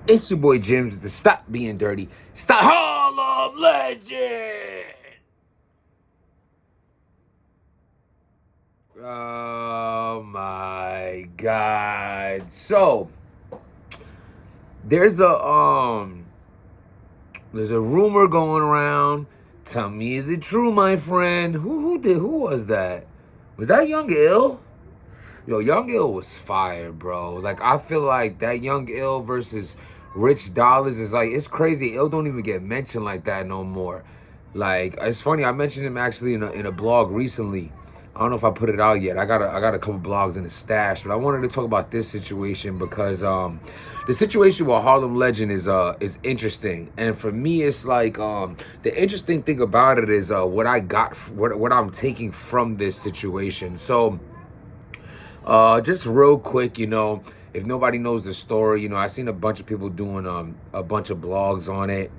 It's your boy James with the Stop Being Dirty. Stop Harlem Legend! Oh my God. So there's a rumor going around. Tell me, is it true, my friend? Who was that? Was that Young Ill? Yo, Young Ill was fire, bro. Like, I feel like that Young Ill versus Rich Dollars is like, it's crazy. Ill don't even get mentioned like that no more. Like, it's funny. I mentioned him actually in a blog recently. I don't know if I put it out yet. I got a couple blogs in the stash, but I wanted to talk about this situation because the situation with Harlem Legend is interesting, and for me, it's like the interesting thing about it is what I got, what I'm taking from this situation. So. Just real quick, if nobody knows the story, I've seen a bunch of people doing a bunch of blogs on it.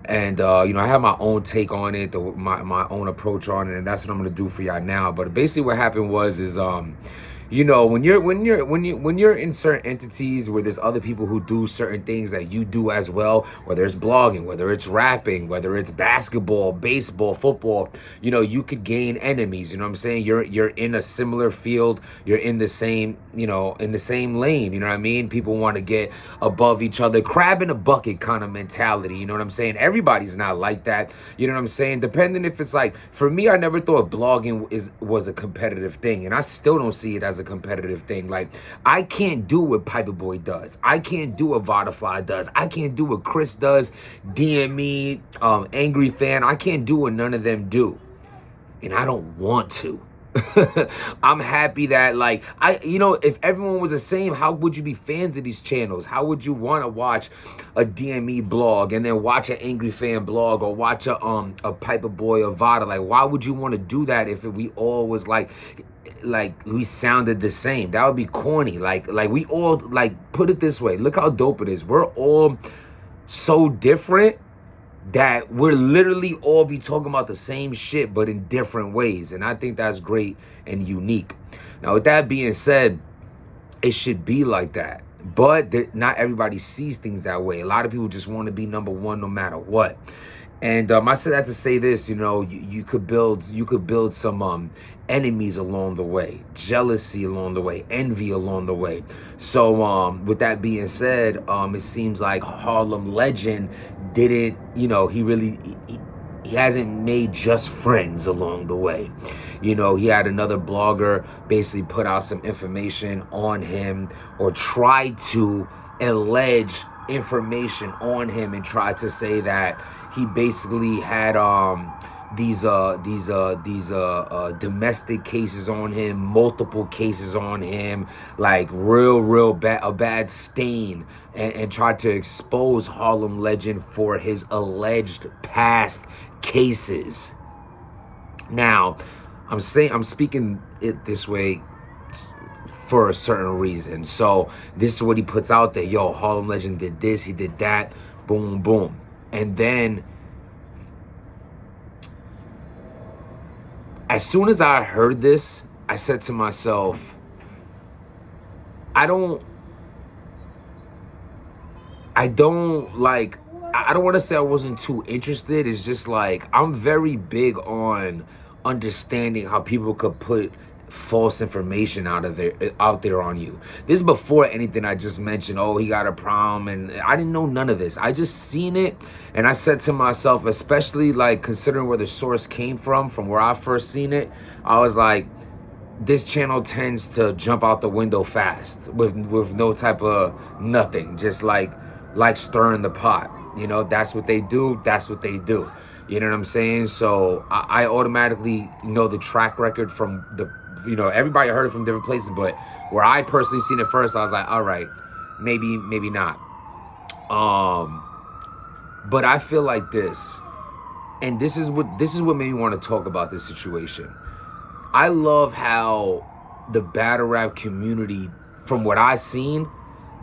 And I have my own take on it, my own approach on it, and that's what I'm gonna do for y'all now. But basically what happened is when you're in certain entities where there's other people who do certain things that you do as well, whether it's blogging, whether it's rapping, whether it's basketball, baseball, football, you could gain enemies. You know what I'm saying? You're in a similar field, you're in the same, in the same lane, you know what I mean? People want to get above each other, crab in a bucket kind of mentality, you know what I'm saying? Everybody's not like that, you know what I'm saying? Depending if it's like, for me, I never thought blogging was a competitive thing, and I still don't see it as a competitive thing. Like, I can't do what Piper Boy does. I can't do what Vodafly does. I can't do what Chris does, DME, Angry Fan. I can't do what none of them do. And I don't want to. I'm happy that, like, if everyone was the same, how would you be fans of these channels? How would you want to watch a DME blog and then watch an Angry Fan blog or watch a Piper Boy or Vada? Like, why would you want to do that if we all was like we sounded the same? That would be corny. Like we all, like, put it this way, look how dope it is. We're all so different that we're literally all be talking about the same shit but in different ways, and I think that's great and unique. Now, with that being said, it should be like that, but not everybody sees things that way. A lot of people just want to be number one no matter what. And I said that to say this, you could build some enemies along the way, jealousy along the way, envy along the way. So with that being said, it seems like Harlem Legend didn't, he hasn't made just friends along the way. He had another blogger basically put out some information on him, or tried to allege information on him, and tried to say that he basically had these domestic cases on him, multiple cases on him, like real bad, a bad stain, and tried to expose Harlem Legend for his alleged past cases. Now, I'm speaking it this way for a certain reason. So this is what he puts out there. Yo, Harlem Legend did this, he did that, boom, boom. And then as soon as I heard this, I said to myself, I don't want to say I wasn't too interested. It's just like, I'm very big on understanding how people could put false information out there on you. This is before anything I just mentioned. Oh, he got a problem, and I didn't know none of this. I just seen it, and I said to myself, especially like considering where the source came from where I first seen it, I was like, this channel tends to jump out the window fast with no type of nothing, just like stirring the pot. That's what they do. That's what they do. You know what I'm saying? So I automatically know the track record from everybody heard it from different places, but where I personally seen it first, I was like, all right, maybe not. But I feel like this, and this is what made me want to talk about this situation. I love how the battle rap community, from what I seen,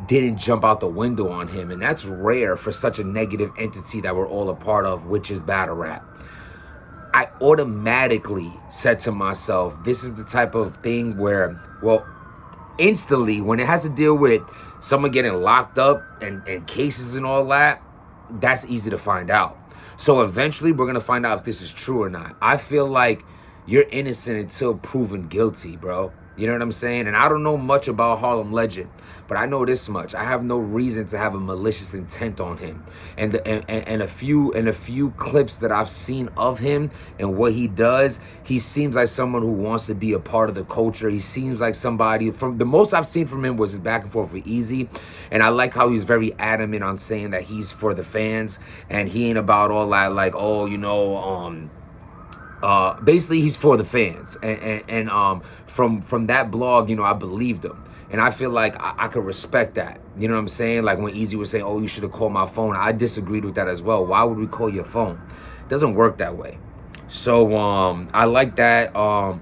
didn't jump out the window on him, and that's rare for such a negative entity that we're all a part of, which is battle rap. I automatically said to myself, this is the type of thing where, well, instantly, when it has to deal with someone getting locked up and cases and all that, that's easy to find out. So eventually we're going to find out if this is true or not. I feel like you're innocent until proven guilty, bro. You know what I'm saying? And I don't know much about Harlem Legend, but I know this much. I have no reason to have a malicious intent on him. And a few clips that I've seen of him and what he does, he seems like someone who wants to be a part of the culture. He seems like somebody, from the most I've seen from him was his back and forth with Easy. And I like how he's very adamant on saying that he's for the fans and he ain't about all that like, oh, you know, basically he's for the fans, and from that blog, you know, I believed him, and I feel like I could respect that. You know what I'm saying? Like when Easy was saying, oh, you should have called my phone, I disagreed with that as well. Why would we call your phone? It doesn't work that way. So I like that.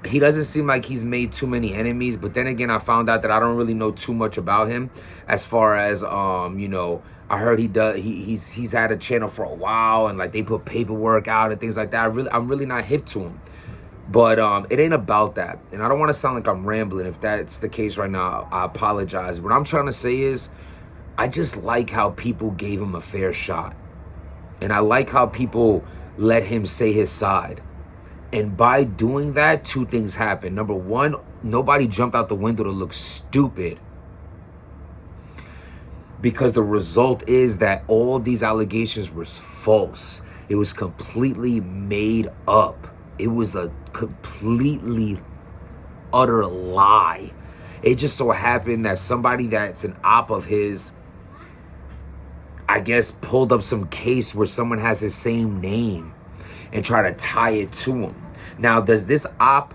He doesn't seem like he's made too many enemies, but then again, I found out that I don't really know too much about him as far as you know, I heard he's had a channel for a while, and like they put paperwork out and things like that. I'm really not hip to him. But it ain't about that. And I don't want to sound like I'm rambling. If that's the case right now, I apologize. What I'm trying to say is I just like how people gave him a fair shot. And I like how people let him say his side. And by doing that, two things happen. Number one, nobody jumped out the window to look stupid. Because the result is that all these allegations were false. It was completely made up. It was a completely utter lie. It just so happened that somebody that's an op of his, I guess, pulled up some case where someone has his same name and try to tie it to him. Now, does this op,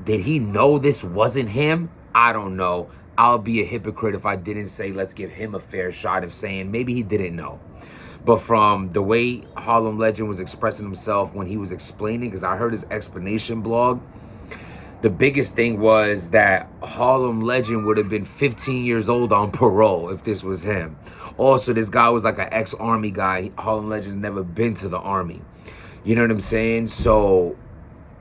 did he know this wasn't him? I don't know. I'll be a hypocrite if I didn't say let's give him a fair shot of saying maybe he didn't know. But from the way Harlem Legend was expressing himself when he was explaining, because I heard his explanation blog, the biggest thing was that Harlem Legend would have been 15 years old on parole if this was him. Also, this guy was like an ex-army guy. Harlem Legend's never been to the army. You know what I'm saying? So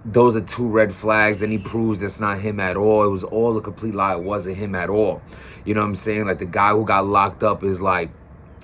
those are two red flags. Then he proves that's not him at all. It was all a complete lie. It wasn't him at all. You know what I'm saying? Like the guy who got locked up is like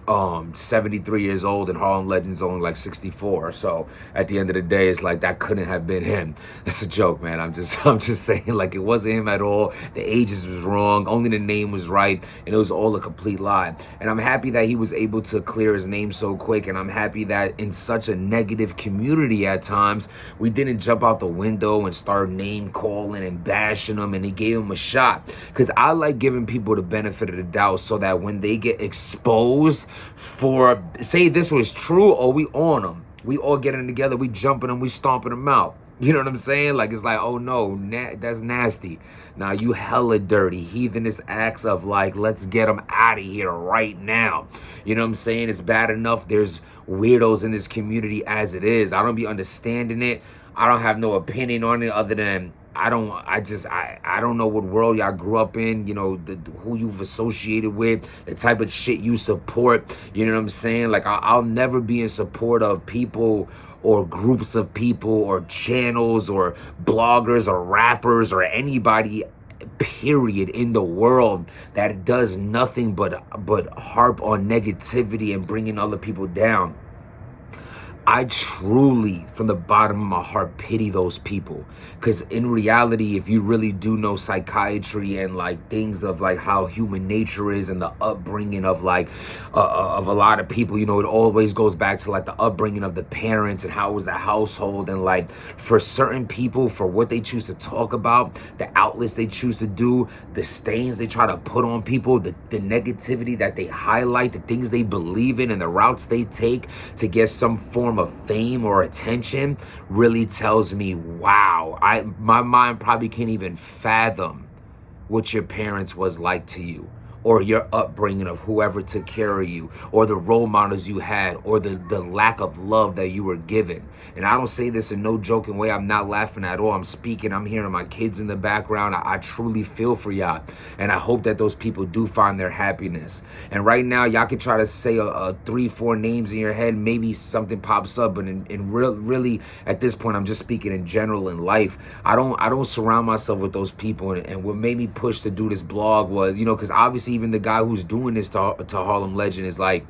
73 years old, and Harlem Legend's only like 64. So at the end of the day, it's like that couldn't have been him. That's a joke, man. I'm just saying, like, it wasn't him at all. The ages was wrong. Only the name was right, and it was all a complete lie. And I'm happy that he was able to clear his name so quick, and I'm happy that in such a negative community at times, we didn't jump out the window and start name calling and bashing him, and he gave him a shot. Because I like giving people the benefit of the doubt so that when they get exposed for, say this was true, or we on them, we all getting together, we jumping them, we stomping them out. You know what I'm saying? Like, it's like, oh no, that's nasty. Now you hella dirty, heathenous acts of like, let's get them out of here right now. You know what I'm saying? It's bad enough there's weirdos in this community as it is. I don't be understanding it. I don't have no opinion on it other than I don't know what world y'all grew up in, you know, who you've associated with, the type of shit you support. You know what I'm saying? Like, I'll never be in support of people or groups of people or channels or bloggers or rappers or anybody, period, in the world that does nothing but harp on negativity and bringing other people down. I truly, from the bottom of my heart, pity those people. Because in reality, if you really do know psychiatry and like things of like how human nature is and the upbringing of like of a lot of people, you know, it always goes back to like the upbringing of the parents and how it was the household. And like for certain people, for what they choose to talk about, the outlets they choose to do, the stains they try to put on people, the negativity that they highlight, the things they believe in and the routes they take to get some form of fame or attention, really tells me, wow, my mind probably can't even fathom what your parents was like to you, or your upbringing of whoever took care of you, or the role models you had, or the lack of love that you were given. And I don't say this in no joking way. I'm not laughing at all. I'm speaking. I'm hearing my kids in the background. I truly feel for y'all. And I hope that those people do find their happiness. And right now, y'all can try to say a 3-4 names in your head. Maybe something pops up. But really, at this point, I'm just speaking in general in life. I don't surround myself with those people. And what made me push to do this blog was, because obviously even the guy who's doing this to Harlem Legend is like,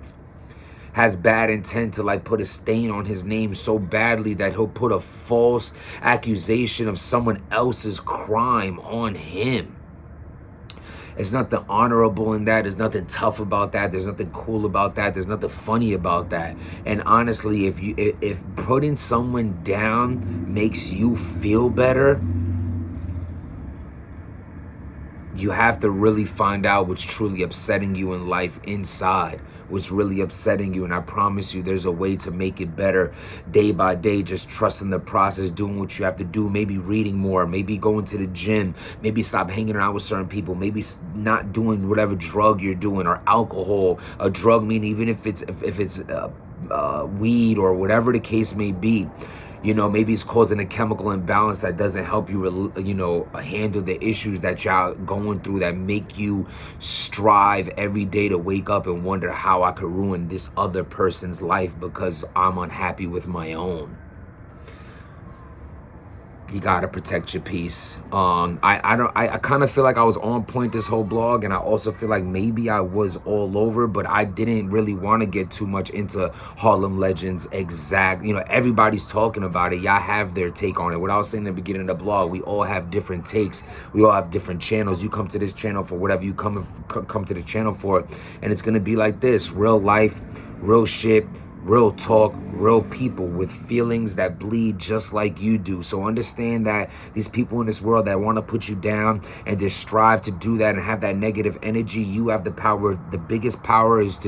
has bad intent to like put a stain on his name so badly that he'll put a false accusation of someone else's crime on him. There's nothing honorable in that. There's nothing tough about that. There's nothing cool about that. There's nothing funny about that. And honestly, if putting someone down makes you feel better, you have to really find out what's truly upsetting you in life inside, what's really upsetting you. And I promise you, there's a way to make it better day by day. Just trusting the process, doing what you have to do, maybe reading more, maybe going to the gym, maybe stop hanging around with certain people, maybe not doing whatever drug you're doing or alcohol. A drug, meaning even if it's weed or whatever the case may be. Maybe it's causing a chemical imbalance that doesn't help you, handle the issues that y'all going through that make you strive every day to wake up and wonder how I could ruin this other person's life because I'm unhappy with my own. You gotta protect your peace. I kind of feel like I was on point this whole blog, and I also feel like maybe I was all over, but I didn't really want to get too much into Harlem Legend's exact. Everybody's talking about it. Y'all have their take on it. What I was saying in the beginning of the blog, we all have different takes. We all have different channels. You come to this channel for whatever you come to the channel for, and it's gonna be like this: real life, real shit, real talk, real people with feelings that bleed just like you do. So understand that these people in this world that want to put you down and just strive to do that and have that negative energy, you have the power. The biggest power is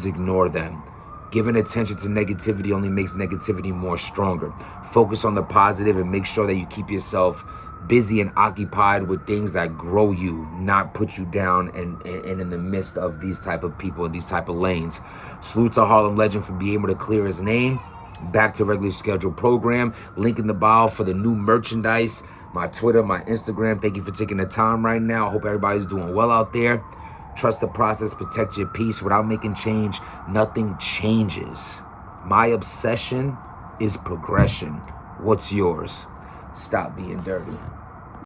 ignore them. Giving attention to negativity only makes negativity more stronger. Focus on the positive and make sure that you keep yourself busy and occupied with things that grow you, not put you down and in the midst of these type of people and these type of lanes. Salute to Harlem Legend for being able to clear his name. Back to regularly scheduled program. Link in the bio for the new merchandise. My Twitter, my Instagram. Thank you for taking the time right now. I hope everybody's doing well out there. Trust the process, protect your peace. Without making change, nothing changes. My obsession is progression. What's yours? Stop being dirty.